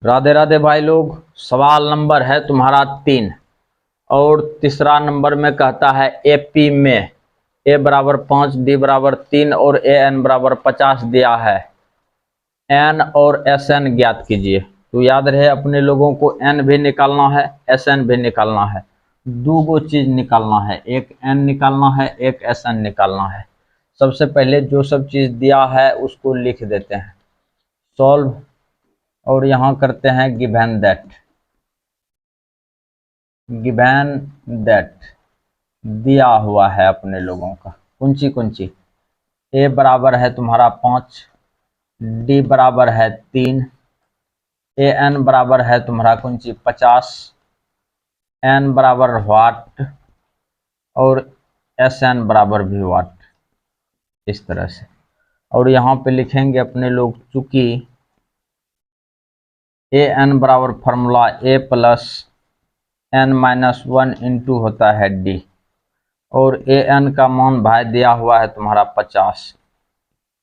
राधे राधे भाई लोग। सवाल नंबर है तुम्हारा 3 और तीसरा नंबर में कहता है एपी में ए बराबर 5 डी बराबर 3 और ए एन बराबर 50 दिया है। एन और एस एन ज्ञात कीजिए। तो याद रहे अपने लोगों को एन भी निकालना है, एस एन भी निकालना है। दो गो चीज निकालना है, एक एन निकालना है, एक एस एन निकालना है। सबसे पहले जो सब चीज दिया है उसको लिख देते हैं, सॉल्व, और यहां करते हैं गिवन दैट दिया हुआ है अपने लोगों का कुंची ए बराबर है तुम्हारा 5, डी बराबर है 3, ए एन बराबर है तुम्हारा कुंची 50, एन बराबर वाट और एस एन बराबर भी वाट, इस तरह से। और यहाँ पे लिखेंगे अपने लोग, चूंकि ए एन बराबर फार्मूला ए प्लस एन माइनस 1 इंटू होता है डी, और ए एन का मान भाई दिया हुआ है तुम्हारा 50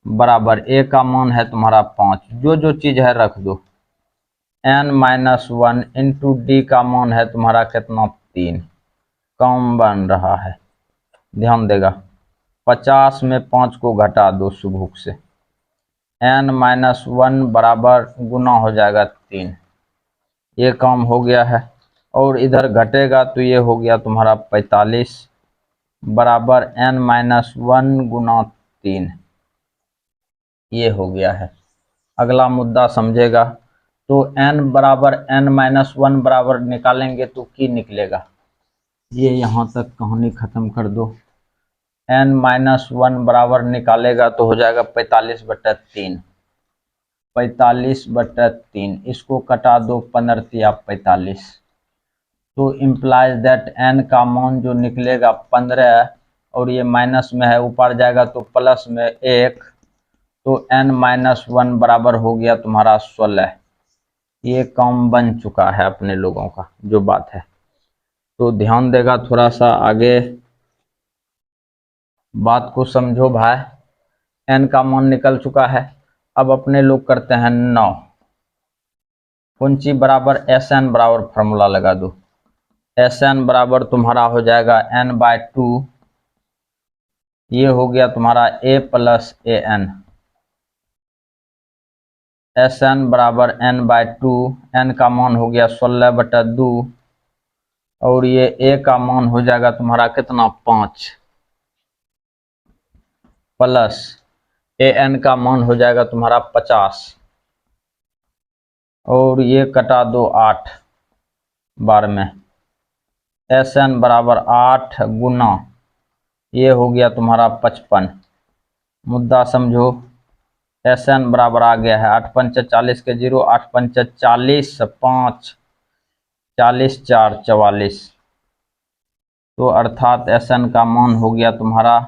बराबर ए का मान है तुम्हारा 5, जो जो चीज है रख दो। एन माइनस 1 इंटू डी का मान है तुम्हारा कितना 3, कम बन रहा है, ध्यान देगा। 50 में 5 को घटा दो सुबह से, एन माइनस 1 बराबर गुना हो जाएगा 3, ये काम हो गया है। और इधर घटेगा तो ये हो गया तुम्हारा 45 बराबर एन माइनस 1 गुना 3, ये हो गया है। अगला मुद्दा समझेगा। तो n बराबर n माइनस 1 बराबर निकालेंगे तो की निकलेगा, ये यहाँ तक कहानी खत्म कर दो। n माइनस 1 बराबर निकालेगा तो हो जाएगा 45/3, 45/3, इसको कटा दो 15 45, तो इम्प्लाइज दैट n का मान जो निकलेगा 15, और ये माइनस में है, ऊपर जाएगा तो प्लस में 1, तो n माइनस 1 बराबर हो गया तुम्हारा 16। ये काम बन चुका है अपने लोगों का, जो बात है। तो ध्यान देगा, थोड़ा सा आगे बात को समझो भाई। n का मान निकल चुका है। अब अपने लोग करते हैं 9, कुंची बराबर एस एन बराबर फार्मूला लगा दो। एस एन बराबर तुम्हारा हो जाएगा n/2, ये हो गया तुम्हारा a plus A N. S N बराबर n/2, n का मान हो गया 16/2, और ये a का मान हो जाएगा तुम्हारा कितना 5, प्लस ए एन का मान हो जाएगा तुम्हारा 50, और ये कटा दो 8 बार में, एस एन बराबर 8 गुना, ये हो गया तुम्हारा 55। मुद्दा समझो, एस एन बराबर आ गया है 8 पंच 40 के 0, 8 पंच 40, 5 40 4 44, तो अर्थात एस एन का मान हो गया तुम्हारा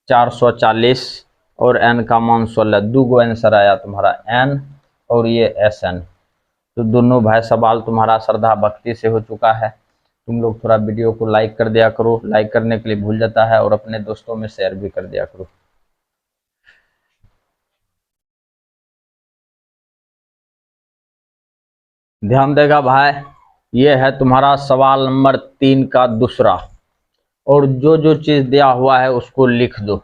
440 और एन का मान 16। दो गो आंसर आया तुम्हारा, एन और ये एस एन। तो दोनों भाई सवाल तुम्हारा श्रद्धा भक्ति से हो चुका है। तुम लोग थोड़ा वीडियो को लाइक कर दिया करो, लाइक करने के लिए भूल जाता है, और अपने दोस्तों में शेयर भी कर दिया करो। ध्यान देगा भाई, ये है तुम्हारा सवाल नंबर 3 का दूसरा, और जो जो चीज दिया हुआ है उसको लिख दो।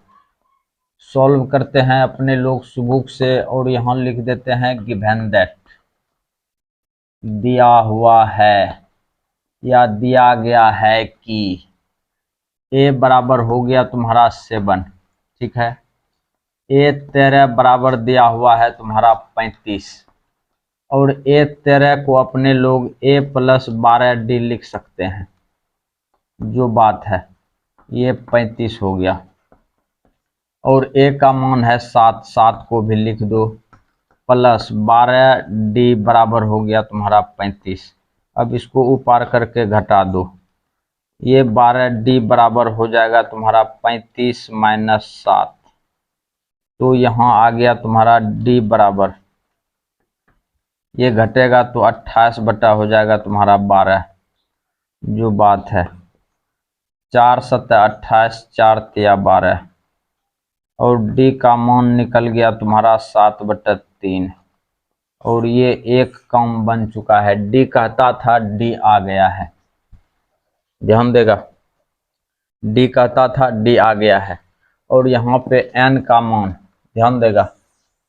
सॉल्व करते हैं अपने लोग सुबुक से, और यहां लिख देते हैं गिवन दैट दिया हुआ है या दिया गया है कि a बराबर हो गया तुम्हारा 7, ठीक है। a 13 बराबर दिया हुआ है तुम्हारा 35, और a 13 को अपने लोग a प्लस 12d लिख सकते हैं, जो बात है। ये 35 हो गया, और a का मान है 7, 7 को भी लिख दो, प्लस 12d बराबर हो गया तुम्हारा 35। अब इसको ऊपर करके घटा दो, ये 12d बराबर हो जाएगा तुम्हारा 35 माइनस 7, तो यहाँ आ गया तुम्हारा d बराबर, ये घटेगा तो 28 बटा हो जाएगा तुम्हारा 12, जो बात है। 4 7 28, 4 3 12, और d का मान निकल गया तुम्हारा 7/3। और ये एक कम बन चुका है। डी कहता था, डी आ गया है, ध्यान देगा। डी कहता था, डी आ गया है। और यहाँ पे एन का मान ध्यान देगा।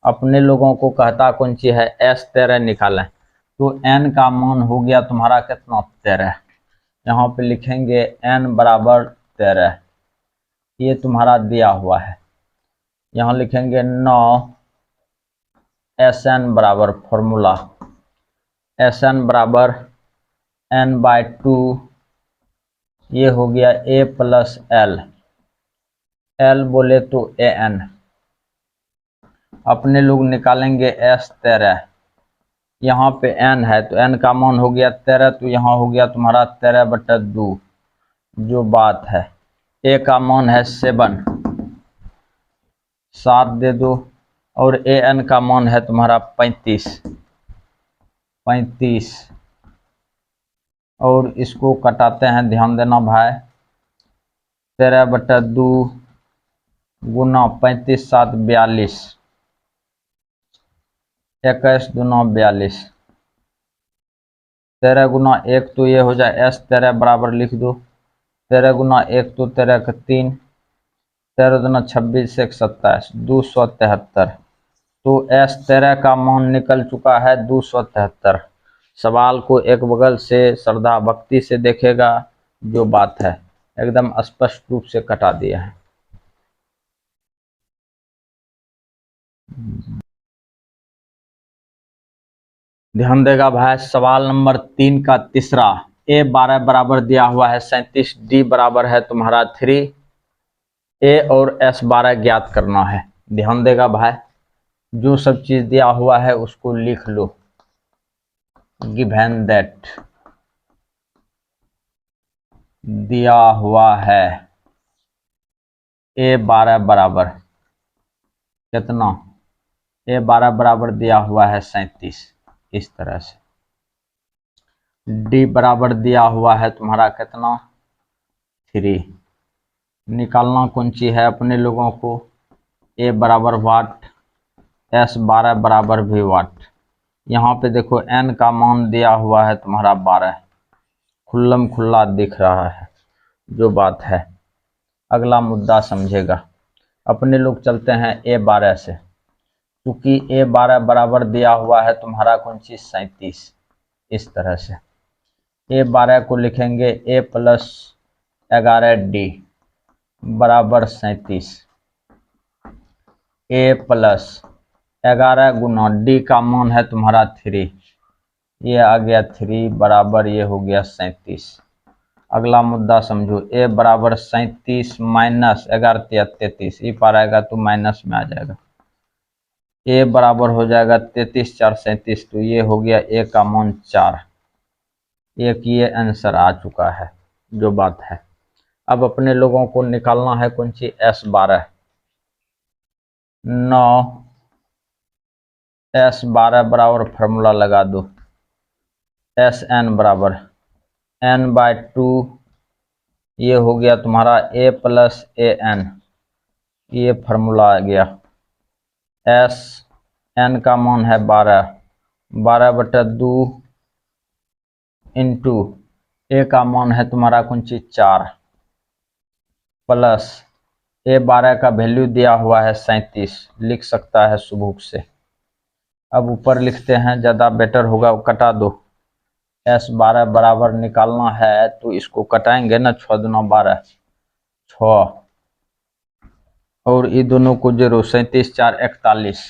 अपने लोगों को कहता कौन सी है, S13 निकालें। तो एन का मान हो गया तुम्हारा कितना, 13। यहाँ पे लिखेंगे एन बराबर 13, ये तुम्हारा दिया हुआ है। यहाँ लिखेंगे 9 SN बराबर फॉर्मूला, SN बराबर n/2, ये हो गया A प्लस L, L बोले तो AN। अपने लोग निकालेंगे S13, यहाँ पे n है तो n का मान हो गया 13, तो यहाँ हो गया तुम्हारा 13/2, जो बात है। A का मान है 7 दे दो, और AN का मान है तुम्हारा 35। और इसको कटाते हैं, ध्यान देना भाई। 13/2 गुना 35 7 42, 21 दूना 42। 13 गुना 1 तो ये हो जाए S13 बराबर लिख दो। 13 गुना 1 तो 13 का 3, 13 दूना 26 1 27, 273। तो S13 का मान निकल चुका है 273। सवाल को एक बगल से श्रद्धा भक्ति से देखेगा, जो बात है एकदम स्पष्ट रूप से कटा दिया है। ध्यान देगा भाई। सवाल नंबर 3 का तीसरा, A12 बराबर दिया हुआ है 37, D बराबर है तुम्हारा 3, A और S12 ज्ञात करना है। ध्यान देगा भाई, जो सब चीज दिया हुआ है उसको लिख लो। गिवन दैट दिया हुआ है A12 बराबर कितना, A12 बराबर दिया हुआ है 37, इस तरह से। डी बराबर दिया हुआ है तुम्हारा कितना, 3। निकालना कौन सी है अपने लोगों को, ए बराबर वाट, S12 बराबर भी वाट। यहाँ पे देखो एन का मान दिया हुआ है तुम्हारा 12, खुल्लम खुल्ला दिख रहा है, जो बात है। अगला मुद्दा समझेगा। अपने लोग चलते हैं A12 से, क्योंकि A12 बराबर दिया हुआ है तुम्हारा कौन सी, 37, इस तरह से। A12 को लिखेंगे A प्लस 11D बराबर 37, A प्लस 11 गुना D का मान है तुम्हारा 3, ये आ गया 3 बराबर, ये हो गया 37। अगला मुद्दा समझो। A बराबर 37 माइनस 11 33, ये पार आएगा तो माइनस में आ जाएगा। A बराबर हो जाएगा 33 4 37, तो ये हो गया A का मान 4। एक ये आंसर आ चुका है, जो बात है। अब अपने लोगों को निकालना है कौन सी, S12। 9 S12 बराबर फार्मूला लगा दो, SN बराबर n/2, ये हो गया तुम्हारा A प्लस AN, ये फार्मूला आ गया। SN का मान है 12, 12/2 इंटू A का मान है तुम्हारा कौन सी, 4, प्लस A12 का वैल्यू दिया हुआ है 37, लिख सकता है सुबह से। अब ऊपर लिखते हैं, ज़्यादा बेटर होगा, कटा दो। S12 बराबर निकालना है तो इसको कटाएंगे ना, 6 दूना 12, 6, और ये दोनों को 0, 37 4 41,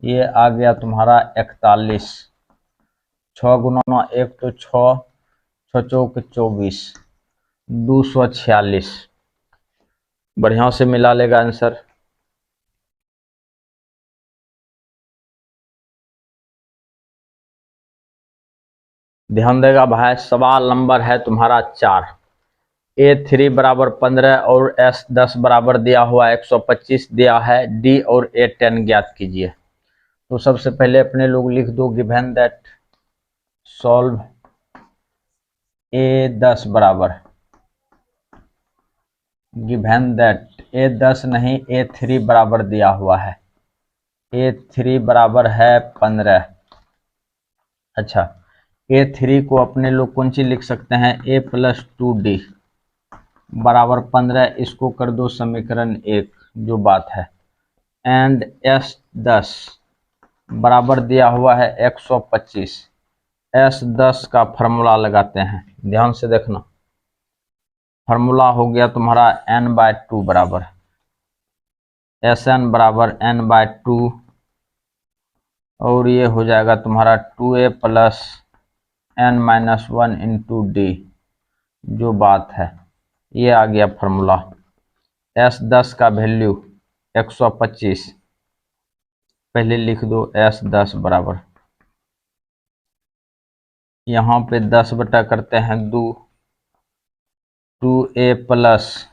ये आ गया तुम्हारा 41। 6 गुना 1 तो 6, 6 चौक 24, 246। बढ़िया से मिला लेगा आंसर। ध्यान देगा भाई। सवाल नंबर है तुम्हारा 4, A3 बराबर 15 और S10 बराबर दिया हुआ 125 दिया है, D और A10 ज्ञात कीजिए। तो सबसे पहले अपने लोग लिख दो, गिवन दैट सॉल्व A10 बराबर, गिवन दैट A10 नहीं A3 बराबर दिया हुआ है, A3 बराबर है 15। अच्छा, A3 को अपने लोग कौन सी लिख सकते हैं, A+2D बराबर 15। इसको कर दो समीकरण 1, जो बात है। एंड S10 बराबर दिया हुआ है 125। S10 का फॉर्मूला लगाते हैं, ध्यान से देखना। फॉर्मूला हो गया तुम्हारा n/2 बराबर Sn बराबर n/2, और ये हो जाएगा तुम्हारा 2a plus n-1 into D, जो बात है। ये आ गया फॉर्मूला। S10 का वैल्यू 125, पहले लिख दो S10 बराबर, यहाँ पे 10 बटा करते हैं 2a प्लस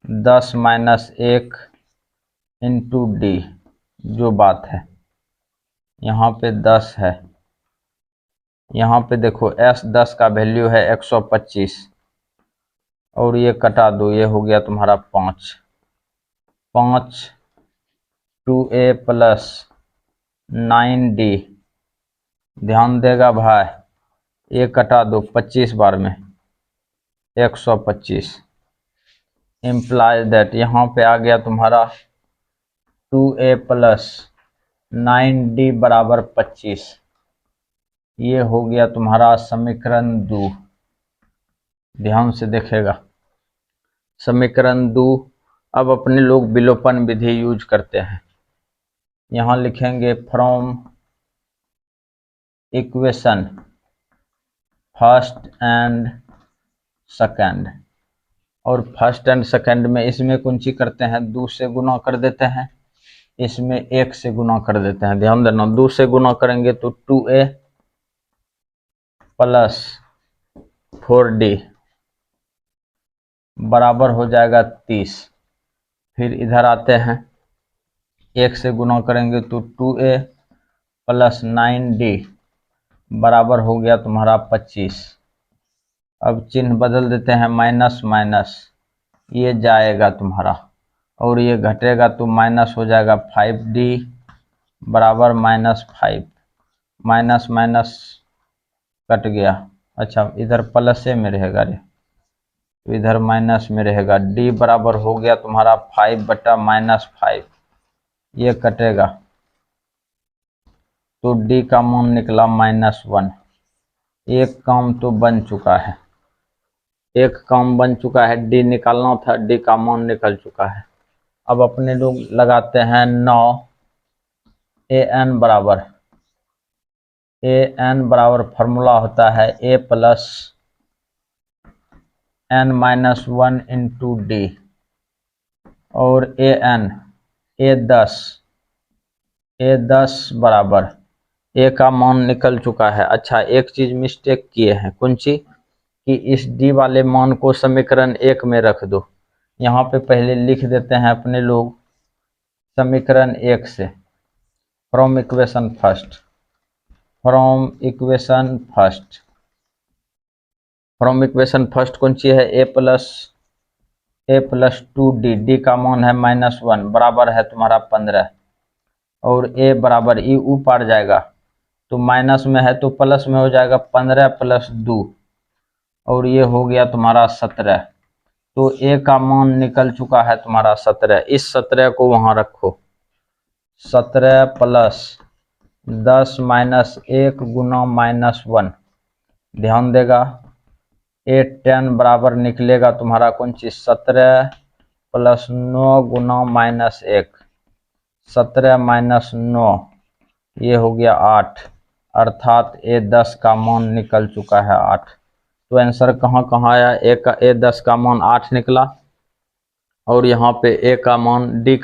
10-1 इंटू डी, जो बात है। यहाँ पे 10 है, यहाँ पे देखो S10 का वैल्यू है 125, और ये कटा दो, ये हो गया तुम्हारा 5। 2a प्लस 9d, ध्यान देगा भाई, ये कटा दो 25 बार में 125, इम्प्लाइज दैट यहाँ पे आ गया तुम्हारा 2a प्लस 9d बराबर 25। ये हो गया तुम्हारा समीकरण 2। ध्यान से देखेगा समीकरण 2। अब अपने लोग विलोपन विधि यूज करते हैं। यहाँ लिखेंगे from equation first and second, और फर्स्ट एंड सेकंड में इसमें कुंची करते हैं, 2 से गुना कर देते हैं, इसमें 1 से गुना कर देते हैं। ध्यान देना, 2 से गुना करेंगे तो 2a प्लस 4d बराबर हो जाएगा 30। फिर इधर आते हैं, 1 से गुना करेंगे तो 2a प्लस 9d बराबर हो गया तुम्हारा 25। अब चिन्ह बदल देते हैं, माइनस माइनस, ये जाएगा तुम्हारा, और ये घटेगा तो माइनस हो जाएगा 5d बराबर -5। माइनस माइनस कट गया। अच्छा, इधर प्लस में रहेगा रे, तो इधर माइनस में रहेगा। d बराबर हो गया तुम्हारा 5 बटा -5, ये कटेगा तो d का मान निकला -1। एक काम तो बन चुका है, एक काम बन चुका है, d निकालना था, d का मान निकल चुका है। अब अपने लोग लगाते हैं 9 an बराबर फॉर्मूला होता है a plus n-1 into D, और A10 बराबर a का मान निकल चुका है। अच्छा, एक चीज मिस्टेक किए हैं, कौन सी, कि इस d वाले मान को समीकरण 1 में रख दो। यहाँ पे पहले लिख देते हैं अपने लोग समीकरण 1 से, फ्रॉम इक्वेशन फर्स्ट कौन सी है, a प्लस 2d, d का मान है -1 बराबर है तुम्हारा 15, और a बराबर ई ऊपर जाएगा तो माइनस में है तो प्लस में हो जाएगा 15 प्लस 2, और ये हो गया तुम्हारा 17। तो a का मान निकल चुका है तुम्हारा 17। इस 17 को वहां रखो, 17 प्लस 10-1 गुना -1, ध्यान देगा 8-10 बराबर निकलेगा तुम्हारा कौन चीज, 17 प्लस 9 गुना -1, 17 माइनस 9, ये हो गया 8, अर्थात A10 का मान निकल चुका है 8। तो आंसर कहाँ कहाँ आया, A10 का मान 8 निकला, और यहाँ पे A का मान, D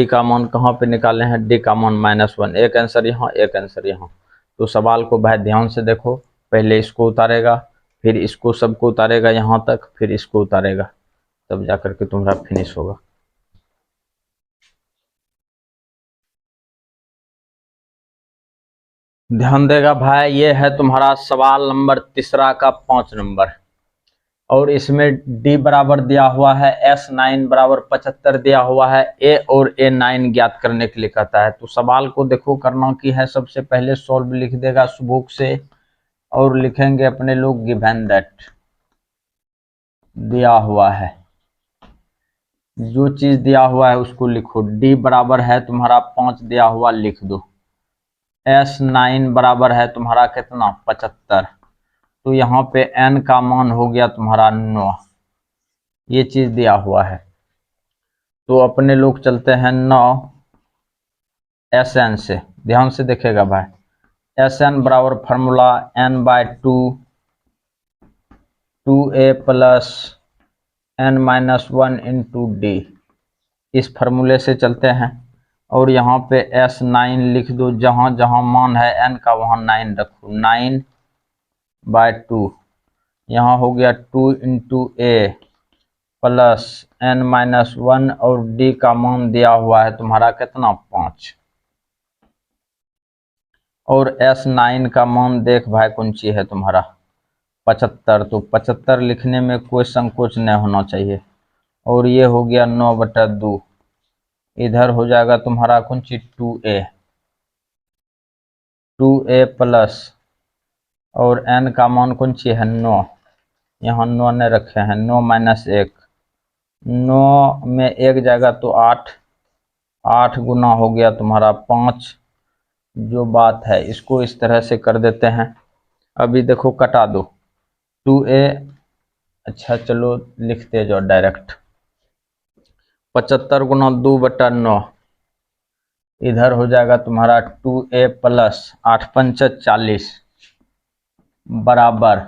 का मान कहाँ पे निकाले हैं, D का मान -1। एक आंसर यहाँ, एक आंसर यहाँ। तो सवाल को भाई ध्यान से देखो, पहले इसको उतारेगा, फिर इसको सबको उतारेगा यहाँ तक, फिर इसको उतारेगा, तब जाकर के तुम्हारा फिनिश होगा। ध्यान देगा भाई, ये है तुम्हारा सवाल नंबर तीसरा का 5 नंबर। और इसमें डी बराबर दिया हुआ है, S9 बराबर 75 दिया हुआ है, ए और A9 ज्ञात करने के लिए कहता है। तो सवाल को देखो करना की है, सबसे पहले सॉल्व लिख देगा बुक से और लिखेंगे अपने लोग गिवन दैट, दिया हुआ है, जो चीज दिया हुआ है उसको लिखो। डी बराबर है तुम्हारा 5 दिया हुआ, लिख दो। S9 बराबर है तुम्हारा कितना, 75। तो यहाँ पे n का मान हो गया तुम्हारा 9, ये चीज दिया हुआ है। तो अपने लोग चलते हैं 9 Sn से, ध्यान से देखेगा भाई। Sn बराबर formula n/2 2a plus n-1 into D, इस फार्मूले से चलते हैं। और यहाँ पे S9 लिख दो, जहाँ जहाँ मान है n का वहाँ 9 रखो, 9/2, यहाँ हो गया 2 इंटू ए प्लस n-1 और d का मान दिया हुआ है तुम्हारा कितना, 5। और S9 का मान देख भाई कौन सी है तुम्हारा, 75। तो 75 लिखने में कोई संकोच नहीं होना चाहिए। और ये हो गया 9/2, इधर हो जाएगा तुम्हारा कौन सी, 2a प्लस, और n का मान कौन सी है, 9, यहाँ 9 ने रखे हैं, 9 - 1, 9 में 1 जाएगा तो 8, 8 गुना हो गया तुम्हारा 5। जो बात है इसको इस तरह से कर देते हैं। अभी देखो कटा दो, 2a, अच्छा चलो लिखते जाओ डायरेक्ट, 75 गुना 2/9, इधर हो जाएगा तुम्हारा 2a प्लस 8×5 = 40 बराबर,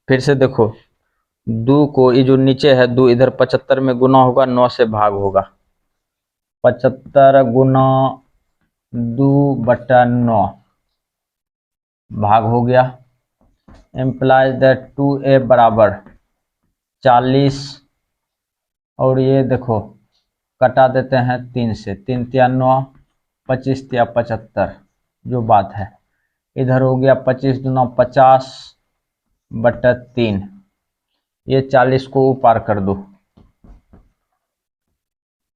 फिर से देखो 2 को, ये जो नीचे है 2 इधर 75 में गुना होगा, 9 से भाग होगा, 75 गुना 2/9 भाग हो गया, इम्प्लाइज दैट 2a बराबर 40। और ये देखो कटा देते हैं 3 से, 3 × 9, 25 × 75, जो बात है। इधर हो गया 25 दूना 50/3, ये 40 को ऊपर कर दो,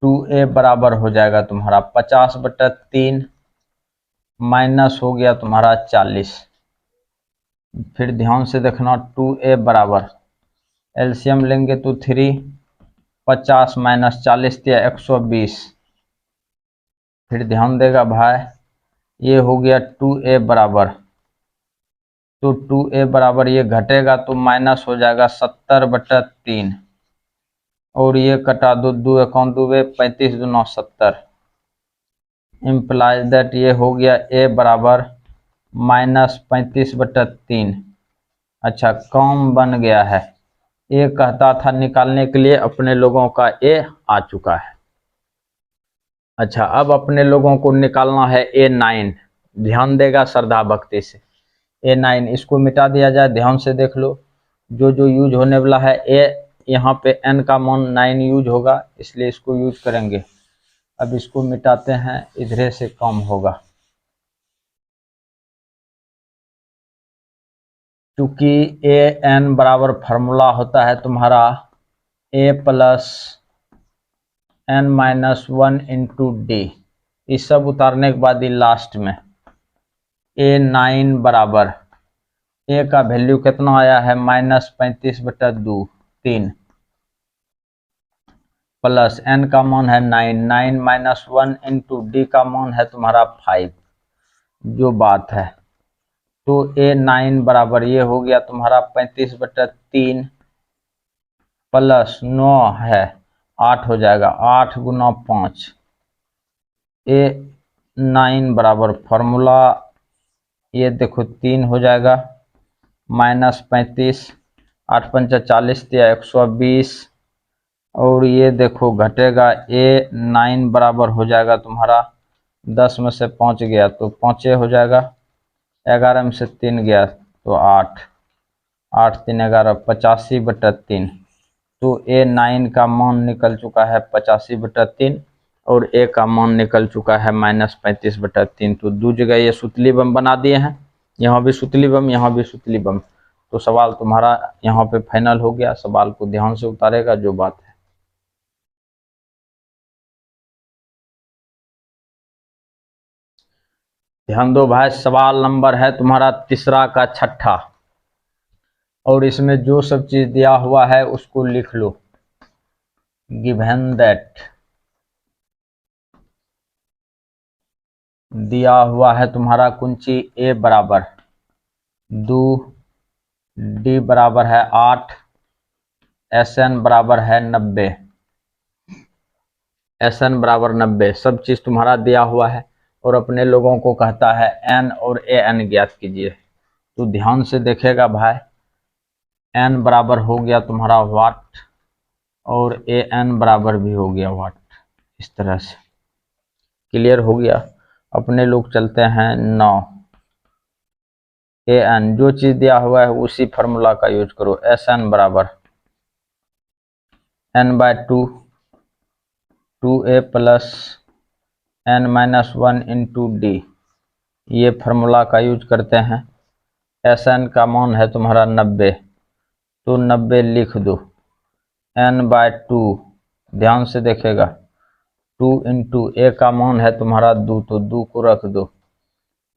2a बराबर हो जाएगा तुम्हारा 50/3 माइनस हो गया तुम्हारा 40। फिर ध्यान से देखना, 2a बराबर एलसीएम लेंगे तो 3, 50 - 40 = 120। फिर ध्यान देगा भाई, ये हो गया 2a बराबर, तो 2a बराबर ये घटेगा तो माइनस हो जाएगा 70/3, और ये कटा दो, 2 × 2 = 35 दूना 70, इम्प्लाइज दैट ये हो गया a बराबर -35/3। अच्छा कम बन गया है, ए कहता था निकालने के लिए, अपने लोगों का ए आ चुका है। अच्छा अब अपने लोगों को निकालना है A9, ध्यान देगा श्रद्धा भक्ति से। A9 इसको मिटा दिया जाए, ध्यान से देख लो, जो जो यूज होने वाला है ए, यहाँ पे n का मान 9 यूज होगा, इसलिए इसको यूज करेंगे। अब इसको मिटाते हैं, इधरे से कम होगा, क्योंकि an बराबर फार्मूला होता है तुम्हारा a plus n-1 into D. इस सब उतारने के बाद ही लास्ट में A9 बराबर, ए का वैल्यू कितना आया है, -35/2 3, प्लस n का मान है 9, 9 - 1 इंटू डी का मान है तुम्हारा 5, जो बात है। तो A9 बराबर ये हो गया तुम्हारा 35/3 प्लस 9 है 8 हो जाएगा, 8 गुना 5। A9 बराबर फार्मूला ये देखो 3 हो जाएगा, -35, 8×5 = 40 = 120, और ये देखो घटेगा, A9 बराबर हो जाएगा तुम्हारा 10 में से 5 गया तो 5 हो जाएगा, 11 में से 3 गया तो 8, 8 × 3 = 11, 85/3। तो A9 का मान निकल चुका है 85/3, और A का मान निकल चुका है -35/3। तो दो जगह ये सुतली बम बना दिए हैं, यहाँ भी सुतली बम, यहाँ भी सुतली बम। तो सवाल तुम्हारा यहाँ पे फाइनल हो गया। सवाल को ध्यान से उतारेगा जो बात है। ध्यान दो भाई, सवाल नंबर है तुम्हारा तीसरा का छठा, और इसमें जो सब चीज दिया हुआ है उसको लिख लो। गिवन दैट दिया हुआ है तुम्हारा कुंची ए बराबर 2, डी बराबर है 8, SN बराबर है 90, SN बराबर 90, सब चीज तुम्हारा दिया हुआ है। और अपने लोगों को कहता है N और AN ज्ञात कीजिए। तो ध्यान से देखेगा भाई, N बराबर हो गया तुम्हारा वाट और AN बराबर भी हो गया वाट। इस तरह से क्लियर हो गया। अपने लोग चलते हैं 9, AN जो चीज दिया हुआ है उसी फार्मूला का यूज करो। SN बराबर N/2 2A plus N-1 into D, ये फार्मूला का यूज करते हैं। SN का मान है तुम्हारा 90, तो 90 लिख दो। N/2 ध्यान से देखेगा 2 इंटू ए का मान है तुम्हारा 2, तो 2 को रख दो,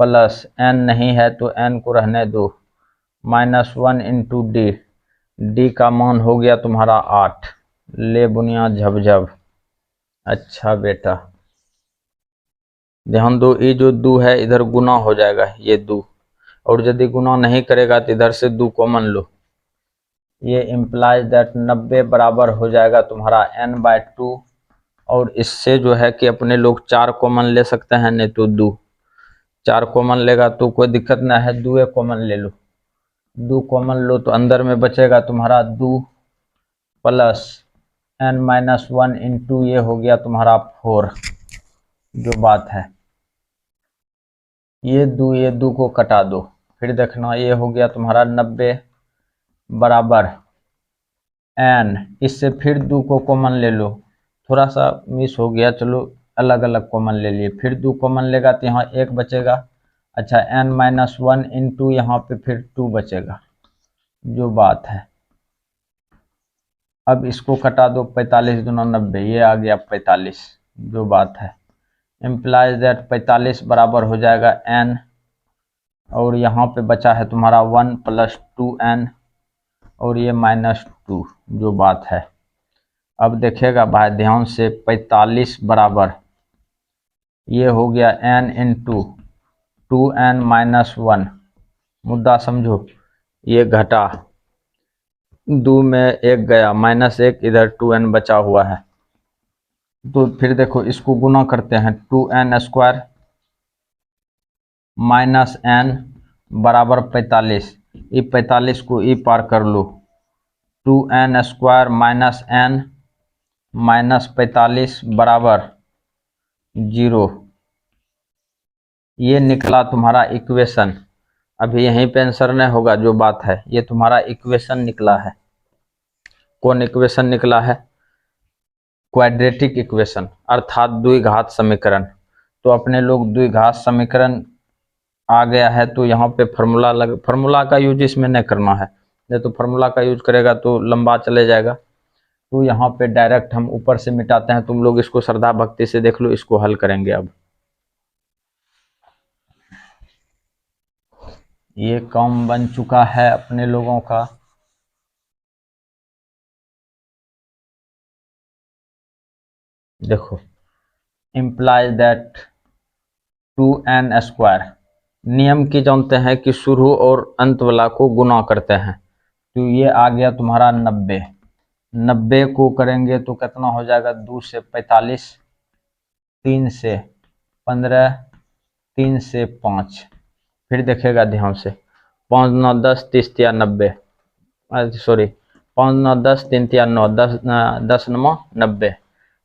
प्लस N नहीं है तो N को रहने दो, -1 इंटू डी, डी का मान हो गया तुम्हारा 8। ले बुनिया झपझप। अच्छा बेटा ध्यान दो, ये जो 2 है इधर गुना हो जाएगा ये 2, और यदि गुना नहीं करेगा तो इधर से 2 कॉमन लो। ये इम्प्लाइज दैट 90 बराबर हो जाएगा तुम्हारा N/2, और इससे जो है कि अपने लोग 4 कॉमन ले सकते हैं, नहीं तो 2। 4 कॉमन लेगा तो कोई दिक्कत ना है, 2 कॉमन ले लो। 2 कॉमन लो तो अंदर में बचेगा तुम्हारा 2 प्लस N-1 इंटू ये हो गया तुम्हारा 4, जो बात है। ये 2 को कटा दो, फिर देखना ये हो गया तुम्हारा 90 बराबर N, इससे फिर 2 को कॉमन ले लो। थोड़ा सा मिस हो गया, चलो अलग अलग कॉमन ले लिए। फिर 2 कॉमन लेगा तो यहाँ 1 बचेगा। अच्छा N-1 इंटू यहाँ पे फिर 2 बचेगा, जो बात है। अब इसको कटा दो, 45 दूना 90, ये आ गया 45, जो बात है। इम्प्लाइज दैट 45 बराबर हो जाएगा N, और यहाँ पे बचा है तुम्हारा 1 प्लस 2N, और ये -2, जो बात है। अब देखेगा भाई ध्यान से, 45 बराबर ये हो गया N इंटू 2N-1, मुद्दा समझो, ये घटा 2 में 1 गया, -1 इधर 2N बचा हुआ है। तो फिर देखो इसको गुना करते हैं, 2N² माइनस N बराबर 45, ये 45 को ई पार कर लो, 2N² माइनस N माइनस 45 बराबर 0। ये निकला तुम्हारा इक्वेशन। अभी यहीं पे आंसर नहीं होगा, जो बात है। ये तुम्हारा इक्वेशन निकला है। कौन इक्वेशन निकला है? क्वाड्रेटिक इक्वेशन, अर्थात द्विघात समीकरण। तो अपने लोग द्विघात समीकरण आ गया है, तो यहाँ पे फार्मूला का यूज इसमें नहीं करना है, नहीं तो फार्मूला का यूज करेगा तो लंबा चले जाएगा। तो यहाँ पे डायरेक्ट हम ऊपर से मिटाते हैं। तुम लोग इसको श्रद्धा भक्ति से देख लो, इसको हल करेंगे। अब ये काम बन चुका है अपने लोगों का। देखो इम्प्लाइज दैट 2N², नियम की जानते हैं कि शुरू और अंत वाला को गुना करते हैं। तो ये आ गया तुम्हारा 90, 90 को करेंगे तो कितना हो जाएगा? 2 से 45, 3 से 15, 3 से 5। फिर देखेगा ध्यान से, 5 9 10 30 या 90, सॉरी 5 9 10 3 या 9 10 10 9 90।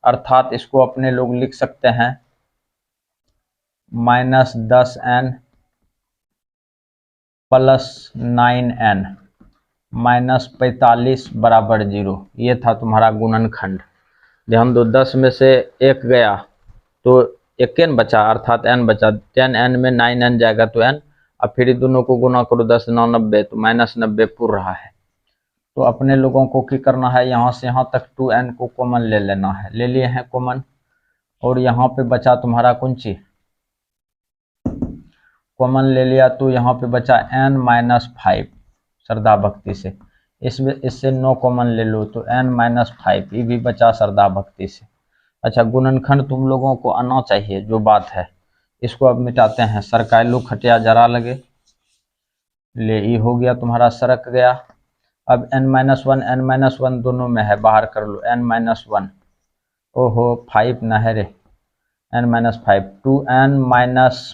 अर्थात इसको अपने लोग लिख सकते हैं -10N प्लस 9N माइनस 45 बराबर 0। ये था तुम्हारा गुणनखंड। ध्यान दो, 10 में से 1 गया तो 1 n बचा, अर्थात n बचा। 10N में 9N जाएगा तो n, अब फिर दोनों को गुना करो 10 9 90, तो -90 पूर रहा है। तो अपने लोगों को क्या करना है, यहाँ से यहाँ तक 2n को कॉमन ले लेना है। ले लिए हैं कॉमन, और यहाँ पे बचा तुम्हारा कौन सी, कॉमन ले लिया तो यहाँ पे बचा n-5 श्रद्धा भक्ति से। इससे 9 कॉमन ले लो तो n-5 ये भी बचा श्रद्धा भक्ति से। अच्छा, गुणनखंड तुम लोगों को आना चाहिए जो बात है। इसको अब मिटाते हैं। सरकायलू खटिया जरा लगे, ले ई हो गया तुम्हारा, सरक गया। अब n-1 n-1 दोनों में है, बाहर कर लो n-1। ओहो 5 न है रे, n-5 2n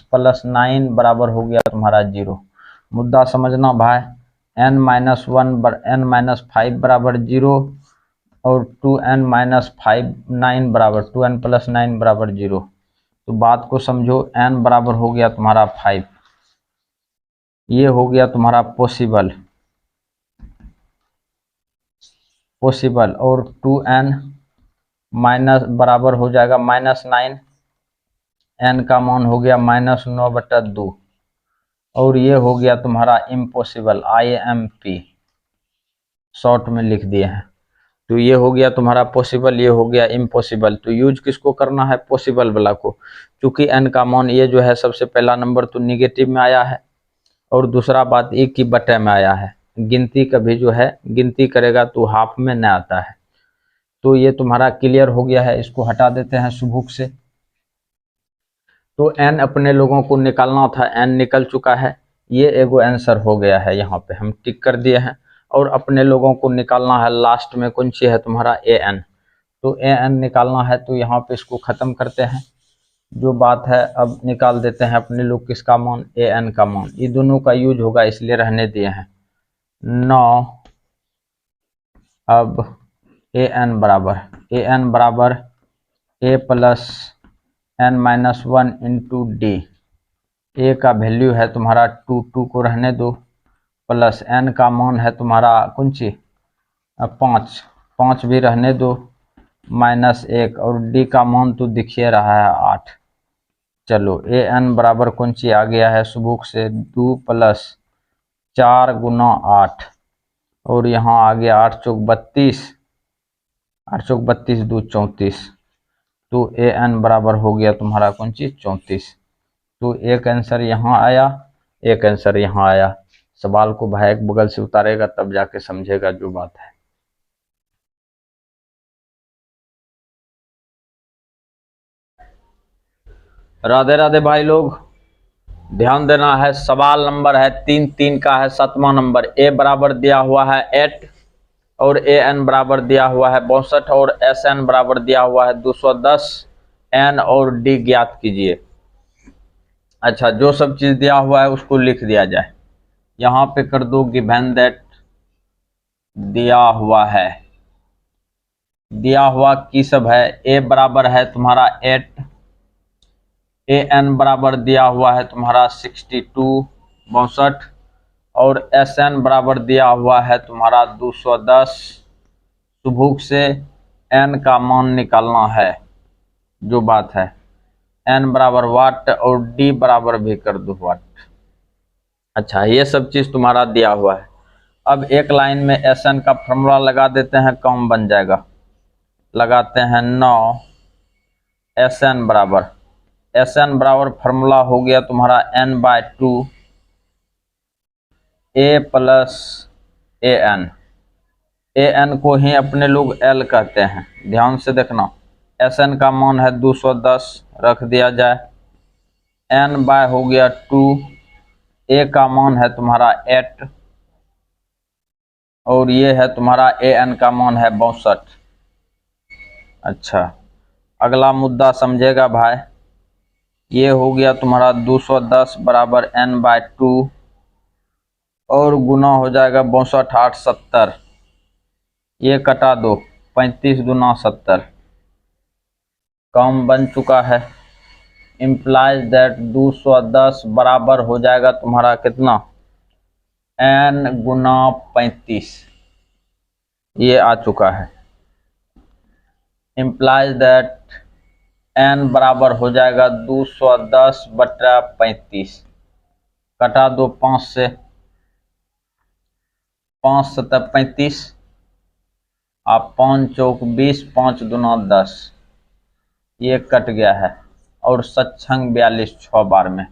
+ 9 बराबर हो गया तुम्हारा 0। मुद्दा समझना भाई, n-5 बराबर 0 और 2n - 9 बराबर 2n + 9 बराबर 0। तो बात को समझो, n बराबर हो गया तुम्हारा 5, ये हो गया तुम्हारा पॉसिबल, और 2n माइनस बराबर हो जाएगा -9, n का मान हो गया -9/2, और ये हो गया तुम्हारा इम्पॉसिबल, IMP शॉर्ट में लिख दिए हैं। तो ये हो गया तुम्हारा पॉसिबल, ये हो गया इम्पॉसिबल। तो यूज किसको करना है, पॉसिबल वाला को, क्योंकि n का मान ये जो है सबसे पहला नंबर तो निगेटिव में आया है, और दूसरा बात 1 की बटे में आया है। गिनती कभी जो है गिनती करेगा तो हाफ में न आता है। तो ये तुम्हारा क्लियर हो गया है। इसको हटा देते हैं सुबुक से। तो n अपने लोगों को निकालना था, n निकल चुका है, ये एगो आंसर हो गया है, यहाँ पे हम टिक कर दिए हैं। और अपने लोगों को निकालना है लास्ट में कौन सी है तुम्हारा an। तो an निकालना है, तो यहाँ पे इसको खत्म करते हैं जो बात है। अब निकाल देते हैं अपने लोग किसका मान, an का मान। ये दोनों का यूज होगा इसलिए रहने दिए हैं 9। अब an बराबर a + n-1 इंटू डी। ए का वैल्यू है तुम्हारा 2 को रहने दो, प्लस n का मान है तुम्हारा कौन सी 5 भी रहने दो, -1, और d का मान तो दिखिए रहा है 8। चलो an बराबर कौन सी आ गया है सुबुक से, 2 + 4 × 8, और यहाँ आ गया 8 चौक 32, 8 चौक 32 2 34। तो an बराबर हो गया तुम्हारा कौन सी 34। तो एक आंसर यहाँ आया, एक आंसर यहाँ आया। सवाल को भाई एक बगल से उतारेगा तब जाके समझेगा जो बात है। राधे राधे भाई लोग, ध्यान देना है। सवाल नंबर है 3 का है, 7वां नंबर। a बराबर दिया हुआ है 8, और an बराबर दिया हुआ है 62, और sn बराबर दिया हुआ है 210। n और d ज्ञात कीजिए। अच्छा, जो सब चीज दिया हुआ है उसको लिख दिया जाए। यहाँ पे कर दो गिवन दैट, दिया हुआ है, दिया हुआ की सब है। a बराबर है तुम्हारा 8, an बराबर दिया हुआ है तुम्हारा 62, और sn बराबर दिया हुआ है तुम्हारा 210। सुबुक से n का मान निकालना है जो बात है। n बराबर वाट, और d बराबर भी कर दो वाट। अच्छा, ये सब चीज तुम्हारा दिया हुआ है। अब एक लाइन में sn का फॉर्मूला लगा देते हैं, कम बन जाएगा। लगाते हैं 9 sn बराबर फॉर्मूला हो गया तुम्हारा n/2 a + an को ही अपने लोग l कहते हैं। ध्यान से देखना, sn का मान है 210, रख दिया जाए। n/ हो गया 2, a का मान है तुम्हारा 8, और ये है तुम्हारा an का मान है 62। अच्छा, अगला मुद्दा समझेगा भाई। ये हो गया तुम्हारा 210 बराबर n/2, और गुना हो जाएगा 62 8 70। ये कटा दो, 35 दूना 70, कम बन चुका है। इम्प्लाइज दैट 210 बराबर हो जाएगा तुम्हारा कितना, n × 35। ये आ चुका है। इम्प्लाइज दैट n बराबर हो जाएगा 210/35। कटा दो 5 से, 5 सतह 35, आप 5 चौक 20, 5 दूना 10, ये कट गया है और सत्संग 42 6 बार में।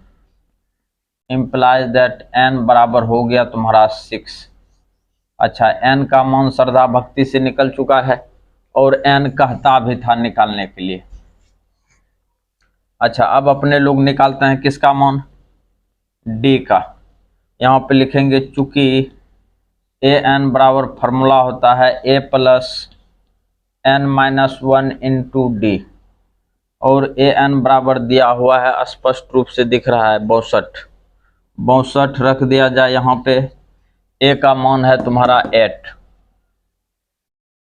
इम्प्लाइज दैट n बराबर हो गया तुम्हारा 6। अच्छा, n का मान श्रद्धा भक्ति से निकल चुका है और n कहता भी था निकालने के लिए। अच्छा, अब अपने लोग निकालते हैं किसका मान, d का। यहाँ पे लिखेंगे चूंकि an बराबर फॉर्मूला होता है a plus n minus 1 into D, और an बराबर दिया हुआ है, स्पष्ट रूप से दिख रहा है 62। 62 रख दिया जाए यहाँ पे। a का मान है तुम्हारा 8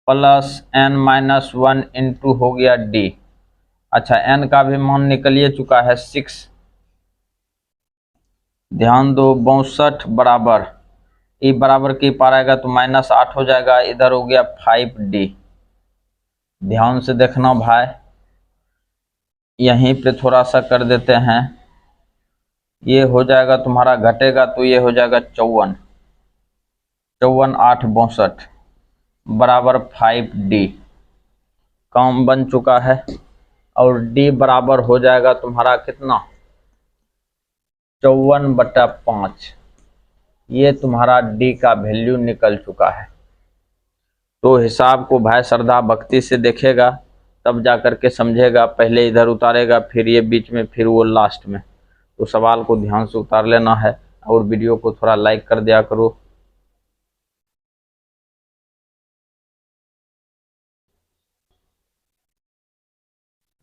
प्लस n माइनस 1 इंटू हो गया d। अच्छा, n का भी मान निकलिए चुका है 6। ध्यान दो, 62 बराबर ई बराबर की पार आएगा तो -8 हो जाएगा, इधर हो गया 5d। ध्यान से देखना भाई, यहीं पे थोड़ा सा कर देते हैं, ये हो जाएगा तुम्हारा, घटेगा तो ये हो जाएगा 54, 54 8 62 बराबर 5d। काम बन चुका है और d बराबर हो जाएगा तुम्हारा कितना, 54/5। ये तुम्हारा d का वैल्यू निकल चुका है। तो हिसाब को भाई श्रद्धा भक्ति से देखेगा तब जा करके समझेगा, पहले इधर उतारेगा फिर ये बीच में फिर वो लास्ट में। तो सवाल को ध्यान से उतार लेना है और वीडियो को थोड़ा लाइक कर दिया करो।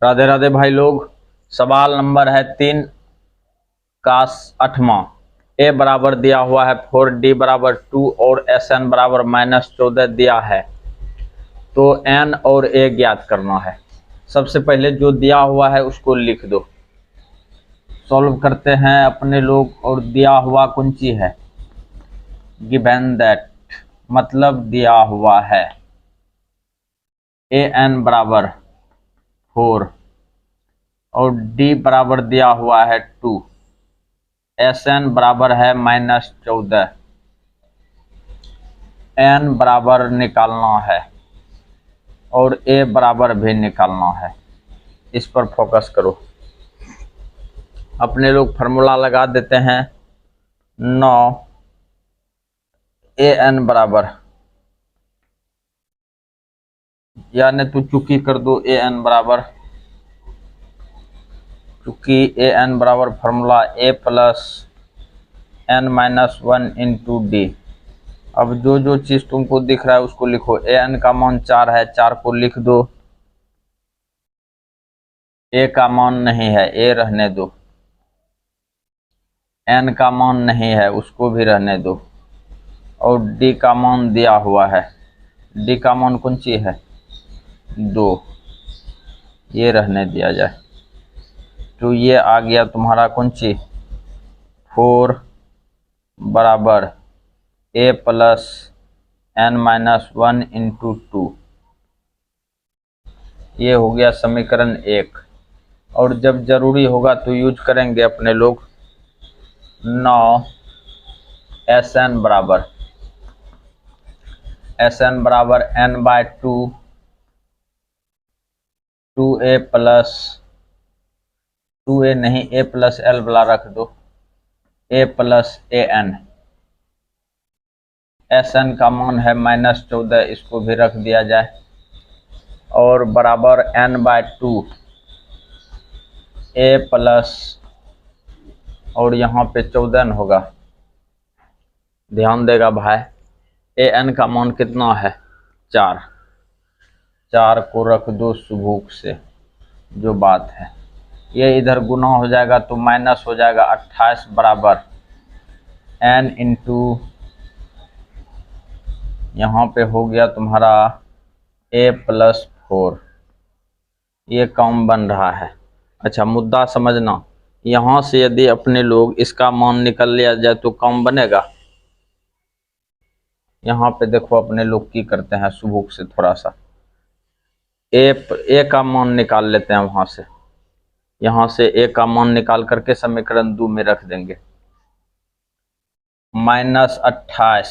राधे राधे भाई लोग। सवाल नंबर है 3 का 8वां। a बराबर दिया हुआ है 4d बराबर 2 और sn बराबर -14 दिया है, तो n और a ज्ञात करना है। सबसे पहले जो दिया हुआ है उसको लिख दो, सॉल्व करते हैं अपने लोग। और दिया हुआ कौन सी है, गिवन दैट, मतलब दिया हुआ है an बराबर 4 और d बराबर दिया हुआ है 2, sn बराबर है -14, n बराबर निकालना है और a बराबर भी निकालना है। इस पर फोकस करो। अपने लोग फार्मूला लगा देते हैं 9 an बराबर, यानी तो चुकी कर दो an बराबर, चूंकि an बराबर formula a plus n minus 1 into D. अब जो जो चीज तुमको दिख रहा है उसको लिखो। an का मान 4 है, 4 को लिख दो। a का मान नहीं है, a रहने दो। n का मान नहीं है, उसको भी रहने दो। और d का मान दिया हुआ है, d का मान कौन सी है, 2, ये रहने दिया जाए। तो ये आ गया तुम्हारा कौन सी, 4 बराबर a plus n minus 1 into 2, ये हो गया समीकरण 1। और जब जरूरी होगा तो यूज करेंगे अपने लोग 9 sn बराबर, sn बराबर n/2, 2a प्लस 2a नहीं, a प्लस l वाला रख दो, a प्लस an। sn का मान है -14, इसको भी रख दिया जाए। और बराबर n/2 a प्लस, और यहाँ पे 14 होगा। ध्यान देगा भाई, an का मान कितना है, 4, 4 को रख दो सुबूक से, जो बात है ये इधर गुना हो जाएगा तो माइनस हो जाएगा 28 बराबर n इंटू, यहाँ पे हो गया तुम्हारा a प्लस 4। ये काम बन रहा है। अच्छा, मुद्दा समझना, यहाँ से यदि अपने लोग इसका मान निकल लिया जाए तो काम बनेगा। यहाँ पे देखो अपने लोग की करते हैं, सुबह से थोड़ा सा a का मान निकाल लेते हैं वहां से। यहाँ से a का मान निकाल करके समीकरण 2 में रख देंगे। -28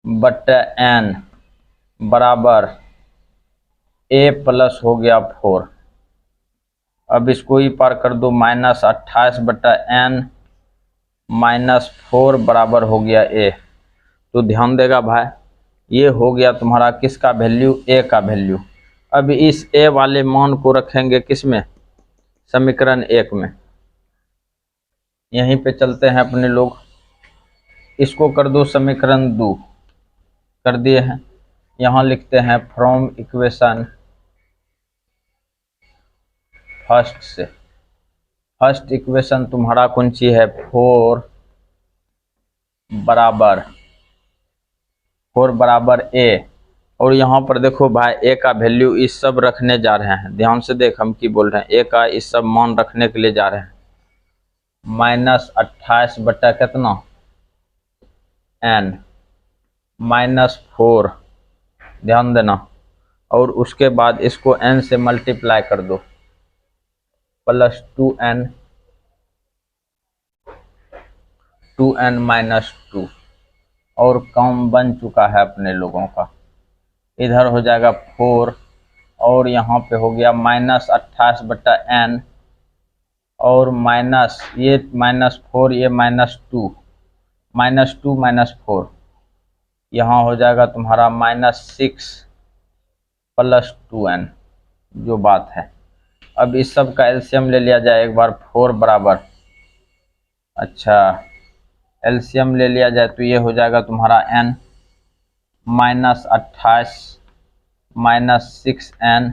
बट्टा n बराबर a प्लस हो गया 4। अब इसको ही पार कर दो, -28 बट्टा n -4 बराबर हो गया a। तो ध्यान देगा भाई, ये हो गया तुम्हारा किसका वैल्यू, a का वैल्यू। अब इस a वाले मान को रखेंगे किस में, समीकरण 1 में। यहीं पे चलते हैं अपने लोग, इसको कर दो समीकरण 2, कर दिए हैं। यहाँ लिखते हैं फ्रॉम इक्वेशन फर्स्ट से, फर्स्ट इक्वेशन तुम्हारा कौन सी है, 4 बराबर a। और यहाँ पर देखो भाई a का वैल्यू इस सब रखने जा रहे हैं, ध्यान से देख हम की बोल रहे हैं, a का इस सब मान रखने के लिए जा रहे हैं। -28 बट्टा कितना n -4, ध्यान देना, और उसके बाद इसको n से मल्टीप्लाई कर दो, प्लस 2n -2 और काम बन चुका है अपने लोगों का। इधर हो जाएगा 4 और यहाँ पे हो गया -28 बट्टा n और माइनस ये -4, ये -2 -4, यहाँ हो जाएगा तुम्हारा -6 प्लस 2n, जो बात है। अब इस सब का एलसीएम ले लिया जाए एक बार, 4 बराबर, अच्छा एलसीएम ले लिया जाए तो ये हो जाएगा तुम्हारा n -28 -6n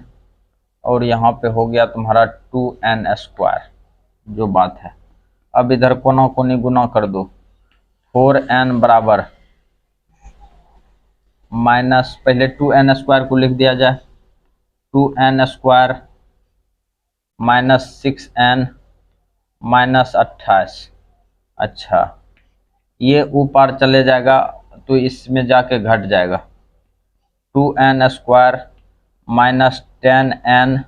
और यहाँ पे हो गया तुम्हारा 2n², जो बात है। अब इधर कोना कोनी गुना कर दो, 4n बराबर माइनस, पहले 2n² को लिख दिया जाए, 2n² -6n -28, अच्छा ये ऊपर चले जाएगा तो इसमें जाके घट जाएगा, 2n² -10n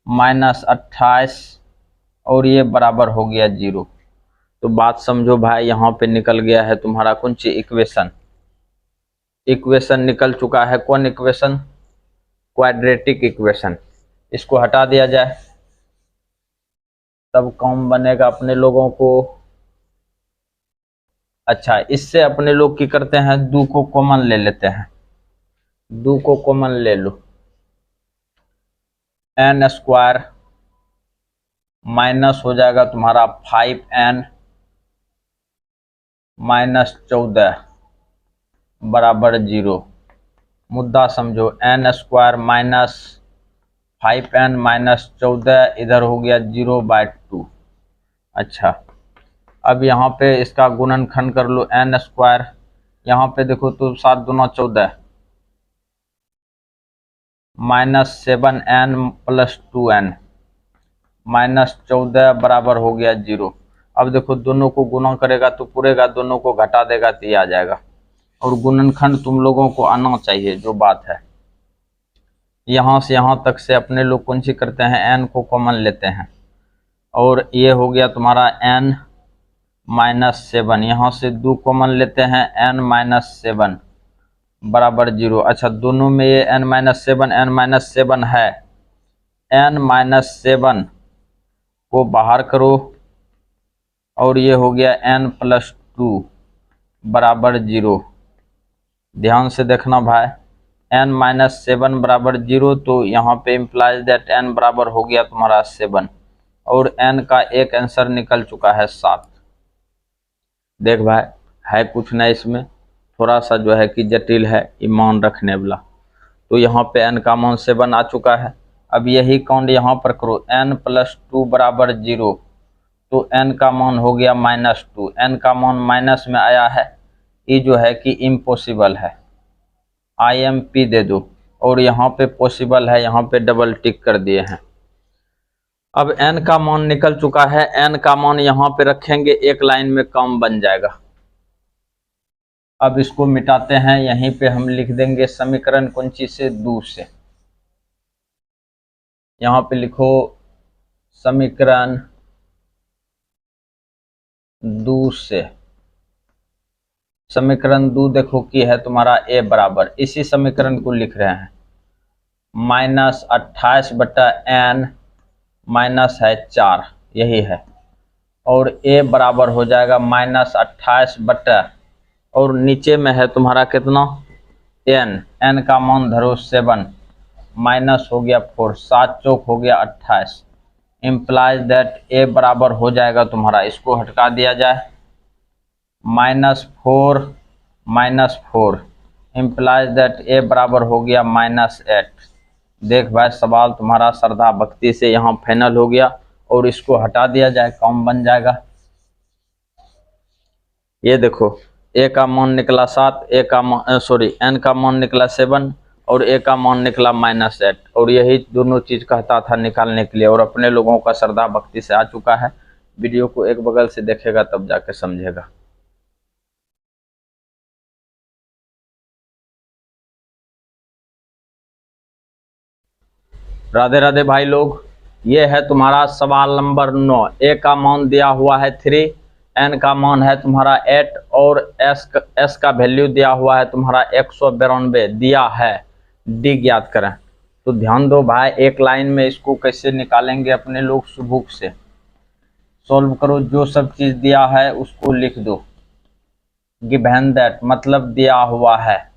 -28 और ये बराबर हो गया 0। तो बात समझो भाई, यहाँ पे निकल गया है तुम्हारा कौन सी इक्वेशन, इक्वेशन निकल चुका है। कौन इक्वेशन, क्वाड्रेटिक इक्वेशन। इसको हटा दिया जाए तब काम बनेगा अपने लोगों को। अच्छा इससे अपने लोग की करते हैं, 2 को कॉमन ले लेते हैं, 2 को कॉमन ले लो, n² माइनस हो जाएगा तुम्हारा 5n -14 बराबर 0। मुद्दा समझो, n² -5n -14 इधर हो गया 0/2। अच्छा अब यहाँ पे इसका गुणनखंड कर लो, n², यहाँ पे देखो तो 7 दूना 14 -7n + 2n -14 बराबर हो गया 0। अब देखो दोनों को गुना करेगा तो पूरेगा, दोनों को घटा देगा तो ये आ जाएगा। और गुणनखंड तुम लोगों को आना चाहिए, जो बात है। यहाँ से यहाँ तक से अपने लोग कौन सी करते हैं, n को कॉमन लेते हैं और ये हो गया तुम्हारा n -7, यहाँ से 2 कॉमन लेते हैं, n -7 बराबर 0। अच्छा दोनों में ये n -7 है, n -7 को बाहर करो और ये हो गया n + 2 बराबर 0। ध्यान से देखना भाई, n -7 बराबर 0, तो यहाँ पे इम्प्लाइज दैट n बराबर हो गया तुम्हारा 7 और n का एक आंसर निकल चुका है 7। देख भाई है कुछ नहीं इसमें, थोड़ा सा जो है कि जटिल है, ईमान रखने वाला। तो यहाँ पे n का मान 7 आ चुका है। अब यही काउंट यहाँ पर करो, n + 2 बराबर 0, तो n का मान हो गया -2, n का मान माइनस में आया है, ये जो है कि इम्पॉसिबल है, IMP दे दो। और यहाँ पे पॉसिबल है, यहाँ पे डबल टिक कर दिए हैं। अब n का मान निकल चुका है, n का मान यहाँ पे रखेंगे, एक लाइन में काम बन जाएगा। अब इसको मिटाते हैं, यहीं पे हम लिख देंगे समीकरण कौन सी से, 2 से। यहाँ पे लिखो समीकरण दो से समीकरण 2 देखो कि है तुम्हारा a बराबर, इसी समीकरण को लिख रहे हैं, -28/n माइनस है 4, यही है। और a बराबर हो जाएगा -28 और नीचे में है तुम्हारा कितना n का मान धरो 7 माइनस हो गया 4, 7 चौक हो गया 28, इम्प्लाइज दैट a बराबर हो जाएगा तुम्हारा, इसको हटा दिया जाए, -4 इम्प्लाइज दैट a बराबर हो गया -8। देख भाई सवाल तुम्हारा श्रद्धा भक्ति से यहाँ फाइनल हो गया और इसको हटा दिया जाए, कौन बन जाएगा। ये देखो a का मान निकला 7, n का मान निकला 7 और a का मान निकला -8, और यही दोनों चीज कहता था निकालने के लिए, और अपने लोगों का श्रद्धा भक्ति से आ चुका है। वीडियो को एक बगल से देखेगा तब जाके समझेगा। राधे राधे भाई लोग, ये है तुम्हारा सवाल नंबर 9। a का मान दिया हुआ है 3, n का मान है तुम्हारा 8 और s का वैल्यू दिया हुआ है तुम्हारा 192 दिया है, d ज्ञात करें। तो ध्यान दो भाई, एक लाइन में इसको कैसे निकालेंगे अपने लोग, सुबुक से सॉल्व करो, जो सब चीज दिया है उसको लिख दो, गिवन दैट मतलब दिया हुआ है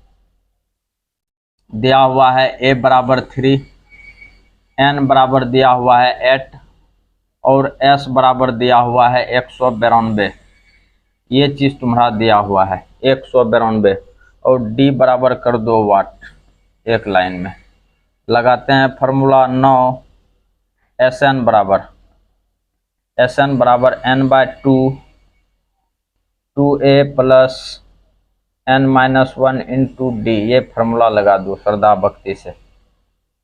a बराबर 3, n बराबर दिया हुआ है 8 और s बराबर दिया हुआ है 192, ये चीज तुम्हारा दिया हुआ है 192, और d बराबर कर दो वाट। एक लाइन में लगाते हैं फॉर्मूला 9, Sn बराबर n/2 2a plus n-1 into D, ये फार्मूला लगा दो श्रद्धा भक्ति से।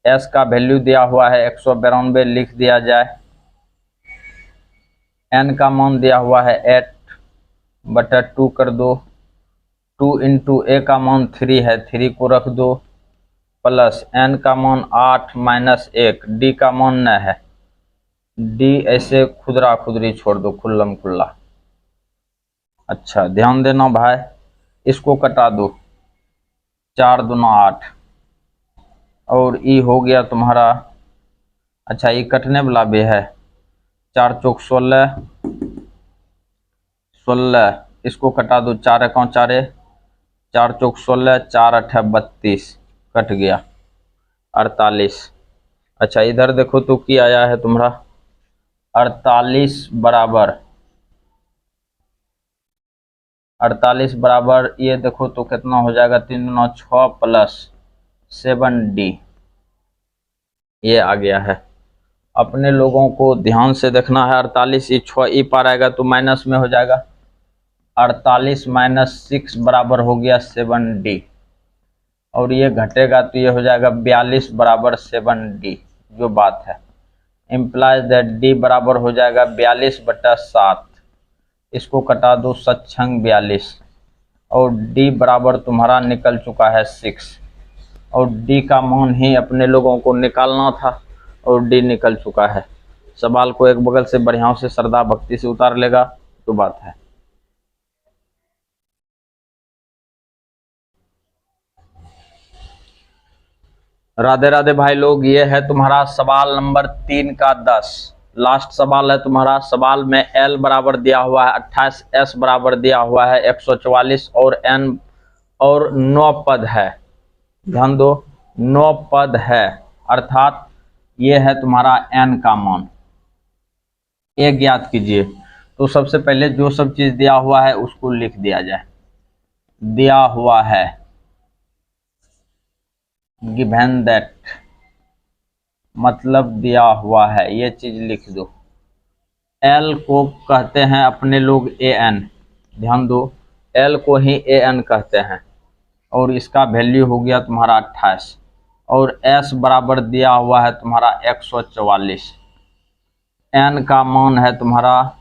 s का वैल्यू दिया हुआ है 192, लिख दिया जाए, n का मान दिया हुआ है 8/2 कर दो, 2 इंटू a का मान 3 है, 3 को रख दो, प्लस n का मान 8 माइनस 1, d का मान न है, d ऐसे खुदरा खुदरी छोड़ दो, खुल्लम खुल्ला। अच्छा ध्यान देना भाई, इसको कटा दो, 4 दूना 8 और ई हो गया तुम्हारा, अच्छा ये कटने वाला भी है, 4 चौक 16, इसको कटा दो, 4 एकौ 4, 4 चौक 16, 4 8 32, कट गया 48। अच्छा इधर देखो तो क्या आया है तुम्हारा, 48 बराबर ये देखो तो कितना हो जाएगा, 3 9 6 प्लस 7d, ये आ गया है। अपने लोगों को ध्यान से देखना है, 48 ये 6 ई पार आएगा तो माइनस में हो जाएगा, 48 माइनस 6 बराबर हो गया 7d, और ये घटेगा तो ये हो जाएगा 42 बराबर 7d, जो बात है, इम्प्लाइज दैट d बराबर हो जाएगा 42/7, इसको कटा दो, सत्संग 42, और d बराबर तुम्हारा निकल चुका है 6, और d का मान ही अपने लोगों को निकालना था और d निकल चुका है। सवाल को एक बगल से बढ़िया से श्रद्धा भक्ति से उतार लेगा तो बात है। राधे राधे भाई लोग, ये है तुम्हारा सवाल नंबर 3 का 10, लास्ट सवाल है तुम्हारा। सवाल में l बराबर दिया हुआ है 28, s बराबर दिया हुआ है 144 और n और 9 पद है, ध्यान दो 9 पद है, अर्थात ये है तुम्हारा n का मान, ये ज्ञात कीजिए। तो सबसे पहले जो सब चीज दिया हुआ है उसको लिख दिया जाए, दिया हुआ है, गिवन दैट मतलब दिया हुआ है, ये चीज लिख दो। l को कहते हैं अपने लोग an, ध्यान दो l को ही an कहते हैं, और इसका वैल्यू हो गया तुम्हारा 28, और s बराबर दिया हुआ है तुम्हारा 144, n का मान है तुम्हारा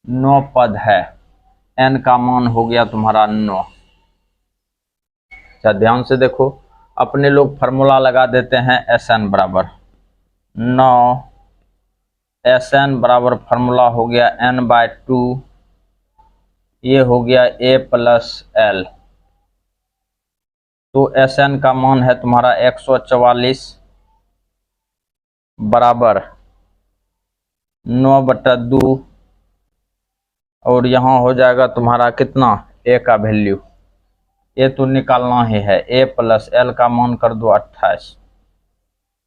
9 पद है, n का मान हो गया तुम्हारा 9। अच्छा ध्यान से देखो, अपने लोग फार्मूला लगा देते हैं, Sn बराबर 9, Sn बराबर फार्मूला हो गया n/2 ये हो गया a प्लस एल। तो Sn का मान है तुम्हारा 144 बराबर 9/2 और यहाँ हो जाएगा तुम्हारा कितना a का वैल्यू, ये तो निकालना ही है, a प्लस एल का मान कर दो 28,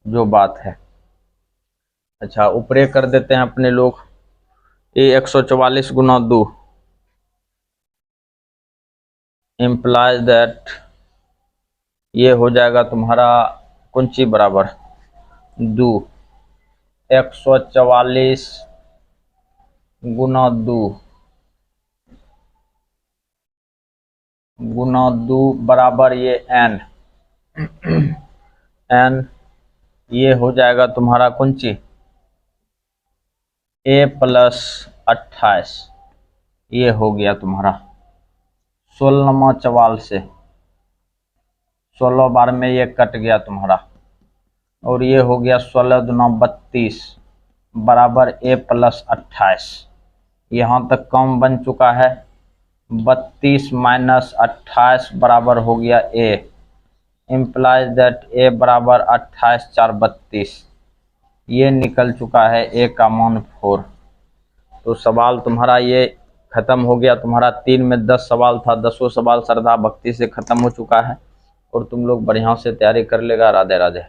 जो बात है। अच्छा ऊपरे कर देते हैं अपने लोग, ये 144 गुना 2 इम्प्लाइज दैट ये हो जाएगा तुम्हारा कुंची बराबर 2, 144 गुना 2 बराबर ये n n ये हो जाएगा तुम्हारा कुंची a प्लस 28, ये हो गया तुम्हारा 16वां चवाल से 16 बार में ये कट गया तुम्हारा, और ये हो गया 16 दूना 32 बराबर a प्लस 28। यहाँ तक कम बन चुका है, 32 माइनस 28 बराबर हो गया a, इम्प्लाइज दैट a बराबर 28 4 32, ये निकल चुका है a का मान 4। तो सवाल तुम्हारा ये खत्म हो गया। तुम्हारा 3 में 10 सवाल था, 10 सवाल श्रद्धा भक्ति से खत्म हो चुका है और तुम लोग बढ़िया से तैयारी कर लेगा। राधे राधे।